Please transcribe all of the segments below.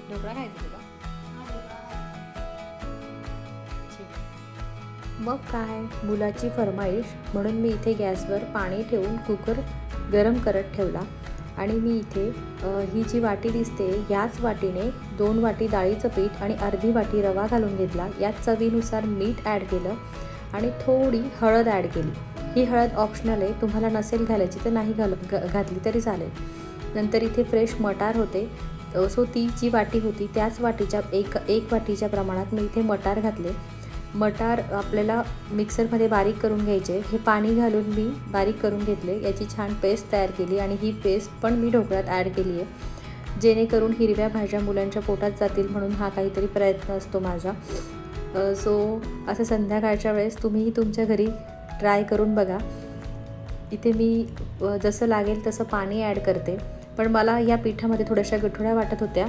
ढोकळा खायचा तुला? मग काय, मुलाची फरमाईश म्हणून मी इथे गॅसवर पाणी ठेवून कुकर गरम करत ठेवला. आणि मी इथे ही जी वाटी दिसते याच वाटीने 2 वाटी डाळीचं पीठ आणि अर्धी वाटी रवा घालून घेतला. यात चवीनुसार मीठ ॲड केलं आणि थोडी हळद ॲड केली. ही हळद ऑप्शनल आहे, तुम्हाला नसेल घालायची तर नाही घातली तरी चालेल. नंतर इथे फ्रेश मटार होते, सो ती जी वाटी होती त्याच वाटीच्या एक वाटीच्या प्रमाणात मी इथे मटार घातले. मटार आपल्याला मिक्सरमध्ये बारीक करून घ्यायचे. हे पाणी घालून मी बारीक करून घेतले. याची छान पेस्ट तयार केली आणि ही पेस्ट पण मी ढोकळ्यात ॲड केली आहे, जेणेकरून हिरव्या भाज्या मुलांच्या पोटात जातील म्हणून हा काहीतरी प्रयत्न असतो माझा. सो असं संध्याकाळच्या वेळेस तुम्हीही तुमच्या घरी ट्राय करून बघा. इथे मी जसं लागेल तसं पाणी ॲड करते, पण मला या पिठामध्ये थोड्याशा गठुड्या वाटत होत्या,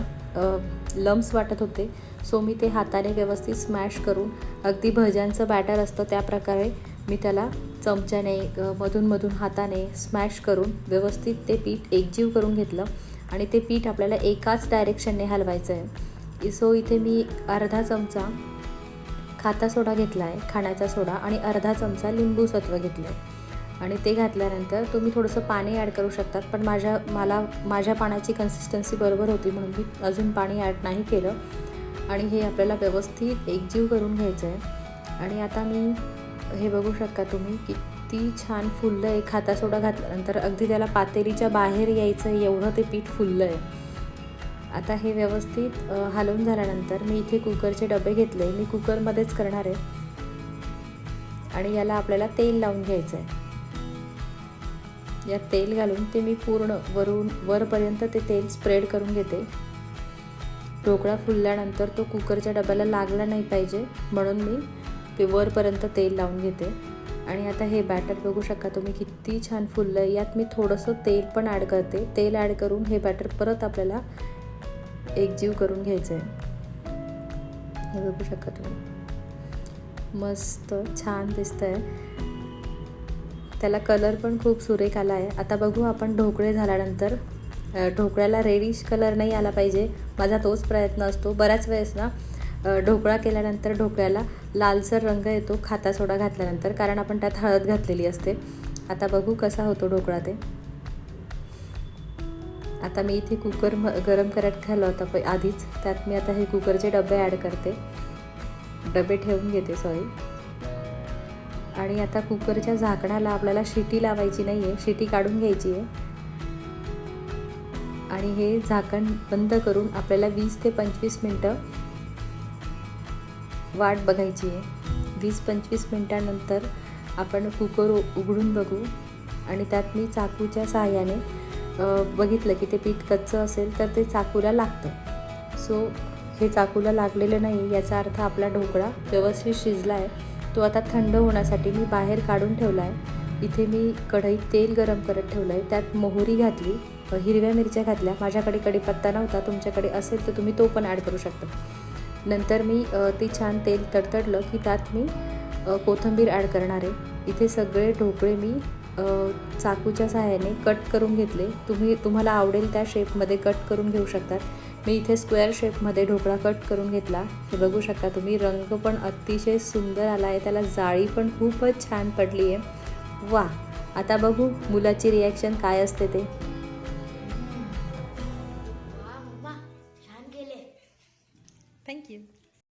लम्स वाटत होते. सो मी ते हाताने व्यवस्थित स्मॅश करून, अगदी भज्यांचं बॅटर असतं त्या प्रकारे मी त्याला चमच्याने मधून हाताने स्मॅश करून व्यवस्थित ते पीठ एकजीव करून घेतलं. आणि ते पीठ आपल्याला एकाच डायरेक्शनने हलवायचं आहे. सो इथे मी अर्धा चमचा खाता सोडा घेतला आहे, खाण्याचा सोडा, आणि अर्धा चमचा लिंबू सत्व घेतलं आहे. आणि ते घातल्यानंतर तुम्ही थोडंसं पाणी ॲड करू शकतात, पण माझ्या पाण्याची कन्सिस्टन्सी बरोबर होती म्हणून मी अजून पाणी ॲड नाही केलं. आणि हे आपल्याला व्यवस्थित एकजीव करून घ्यायचं आहे. आणि आता मी हे बघू शकता तुम्ही किती छान फुललं आहे. खाता सोडा घातल्यानंतर अगदी त्याला पातेलीच्या बाहेर यायचं आहे एवढं ते पीठ फुललं आहे. आता हे व्यवस्थित हलवून झाल्यानंतर मी इथे कुकरचे डबे घेतले. मी कुकरमध्येच करणार आहे आणि याला आपल्याला तेल लावून घ्यायचं आहे. यात तेल घालून ते मी पूर्ण वरपर्यंत ते तेल स्प्रेड करून घेते. ढोकळा फुलल्यानंतर तो कुकरच्या डब्याला लागला नाही पाहिजे म्हणून मी ते वरपर्यंत तेल लावून घेते. आणि आता हे बॅटर बघू शकता तुम्ही किती छान फुललं आहे. यात मी थोडंसं तेल पण ॲड करते. तेल ॲड करून हे बॅटर परत आपल्याला एकजीव करून घ्यायचं आहे. हे बघू शकता तुम्ही, मस्त छान दिसतं आहे. त्याला कलर पण खूप सुरेख आला आहे. आता बघू आपण ढोकळे झाल्यानंतर, ढोकळ्याला रेडिश कलर नाही आला पाहिजे, माझा तोच प्रयत्न असतो. बऱ्याच वेळेस ना ढोकळा केल्यानंतर ढोकळ्याला लालसर रंग येतो खाता सोडा घातल्यानंतर, कारण आपण त्यात हळद घातलेली असते. आता बघू कसा होतो ढोकळा ते. आता मी इथे कुकर गरम करत ठेवला होता आधीच, त्यात मी आता हे कुकरचे डबे ॲड करते, डबे ठेवून घेते आणि आता कुकरच्या झाकणाला आपल्याला शिटी लावायची नाही आहे, शिटी काढून घ्यायची आहे. आणि हे झाकण बंद करून आपल्याला 20 ते 25 मिनटं वाट बघायची आहे. 20-25 मिनटानंतर आपण कुकर उघडून बघू आणि त्यात मी चाकूच्या सहाय्याने बघितलं की ते पीठ कच्चं असेल तर ते चाकूला लागतं. सो हे चाकूला लागलेलं नाही, याचा अर्थ आपला ढोकळा व्यवस्थित शिजला आहे. तो आता थंड होण्यासाठी मी बाहेर काढून ठेवला आहे. इथे मी कढईत तेल गरम करत ठेवलं आहे. त्यात मोहरी घातली, हिरव्या मिरच्या घातल्या. माझ्याकडे कढीपत्ता नव्हता, तुमच्याकडे असेल तर तुम्ही तो पण ॲड करू शकता. नंतर मी ते छान तेल तडतडलं की त्यात मी कोथिंबीर ॲड करणार आहे. इथे सगळे ढोकळे मी चाकूच्या सहाय्याने कट करून घेतले. तुम्हाला आवडेल त्या शेपमध्ये कट करून घेऊ शकतात. मी इथे स्क्वेअर शेपमध्ये ढोकळा कट करून घेतला. हे बघू शकता तुम्ही, रंग पण अतिशय सुंदर आला आहे, त्याला जाळी पण खूपच छान पडली आहे. वा, आता बघू मुलाची रिॲक्शन काय असते ते. थँक्यू.